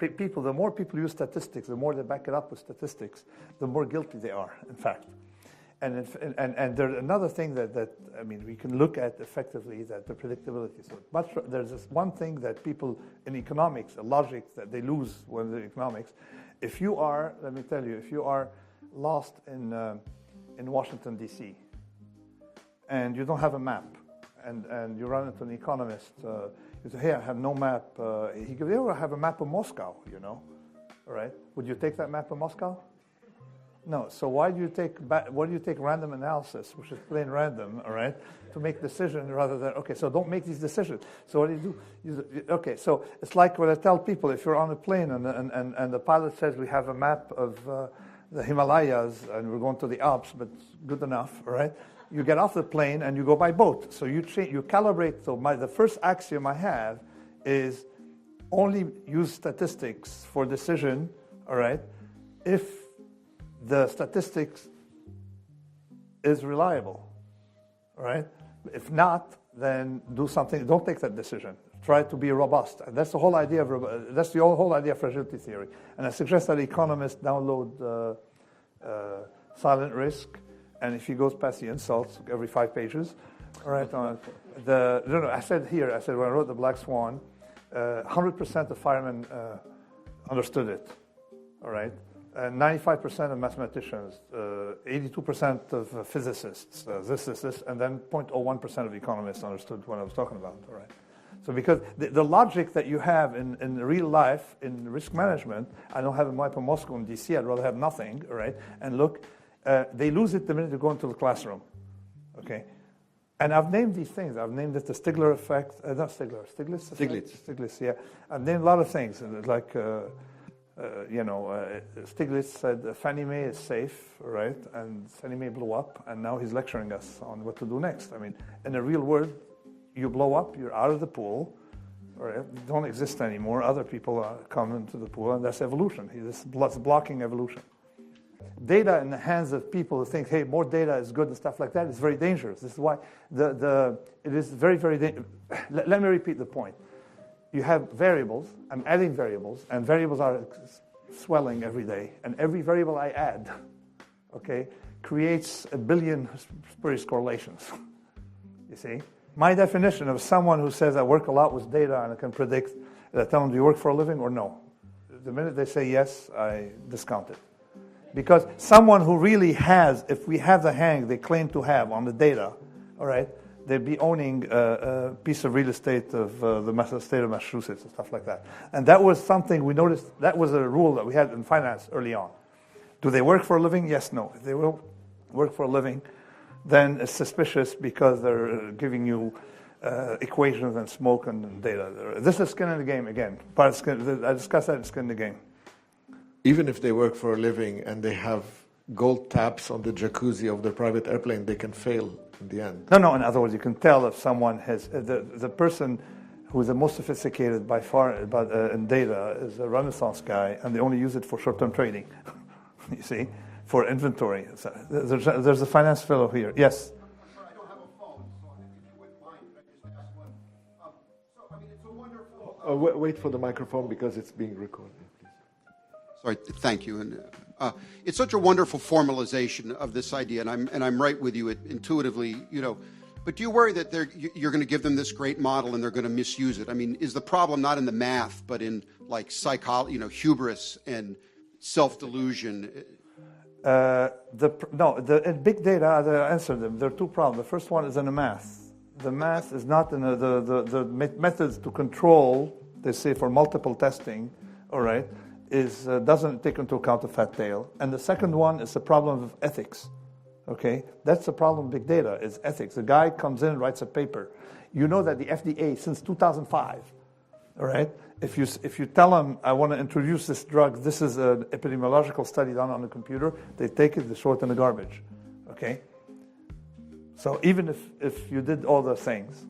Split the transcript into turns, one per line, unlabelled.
people, the more people use statistics, the more they back it up with statistics, the more guilty they are, in fact. And there's another thing that I mean, we can look at effectively, that the predictability. So there's this one thing that people in economics, a logic that they lose when they're economics. If you are, let me tell you, if you are lost in Washington, D.C., and you don't have a map, and you run into an economist, you say, hey, I have no map. He goes, I have a map of Moscow, you know, all right? Would you take that map of Moscow? No. So why do you take random analysis, which is plain random, all right, to make decisions rather than, okay, so don't make these decisions. So what do? Okay, so it's like what I tell people, if you're on a plane and the pilot says we have a map of the Himalayas and we're going to the Alps, but good enough, all right? You get off the plane and you go by boat. So you calibrate. So the first axiom I have is only use statistics for decision, all right, if the statistics is reliable, all right? If not, then do something. Don't take that decision. Try to be robust. And that's the whole idea of whole idea of fragility theory. And I suggest that economists download Silent Risk. And if he goes past the insults every 5 pages, all right. I said when I wrote The Black Swan, 100% of firemen understood it, all right. 95% of mathematicians, 82% of physicists, this, and then 0.01% of economists understood what I was talking about, all right? So because the logic that you have in real life, in risk management, I don't have a map of Moscow and DC, I'd rather have nothing, all right? And look, they lose it the minute you go into the classroom, okay? And I've named these things. I've named it the Stigler effect, not Stigler, Stiglitz, yeah. I've named a lot of things, like... Stiglitz said Fannie Mae is safe, right? And Fannie Mae blew up, and now he's lecturing us on what to do next. I mean, in the real world, you blow up, you're out of the pool, or you don't exist anymore. Other people come into the pool, and that's evolution. This is blocking evolution. Data in the hands of people who think, hey, more data is good and stuff like that is very dangerous. This is why it is very, very dangerous. Let me repeat the point. You have variables, I'm adding variables, and variables are swelling every day. And every variable I add, okay, creates 1 billion spurious correlations. You see? My definition of someone who says I work a lot with data and I can predict, I tell them, do you work for a living or no? The minute they say yes, I discount it. Because someone who really has, if we have the hang they claim to have on the data, all right, they'd be owning a piece of real estate of the state of Massachusetts and stuff like that. And that was something we noticed, that was a rule that we had in finance early on. Do they work for a living? Yes, no. If they will work for a living, then it's suspicious because they're giving you equations and smoke and data. This is skin in the game again. I discussed that in Skin in the Game.
Even if they work for a living and they have gold taps on the jacuzzi of their private airplane, they can fail in the end.
No. In other words, you can tell if someone has the person who's the most sophisticated by far in data is a Renaissance guy, and they only use it for short-term trading. You see, for inventory. So there's a finance fellow here. Yes.
I don't have a phone, so if you wouldn't mind, could I just ask one? So I mean, it's a wonderful.
Wait for the microphone because it's being recorded.
Sorry, thank you. And it's such a wonderful formalization of this idea, and I'm right with you intuitively, But do you worry that you're going to give them this great model and they're going to misuse it? I mean, is the problem not in the math, but in like psychology, hubris and self-delusion?
In big data, I answered them. There are two problems. The first one is in the math. The math is not in the methods to control. They say for multiple testing, all right, doesn't take into account the fat tail. And the second one is the problem of ethics. Okay, that's the problem with big data, is ethics. The guy comes in and writes a paper. You know that the FDA, since 2005, all right, if you tell them, I want to introduce this drug, this is an epidemiological study done on the computer, they take it, they throw it in the garbage, okay? So even if you did all those things,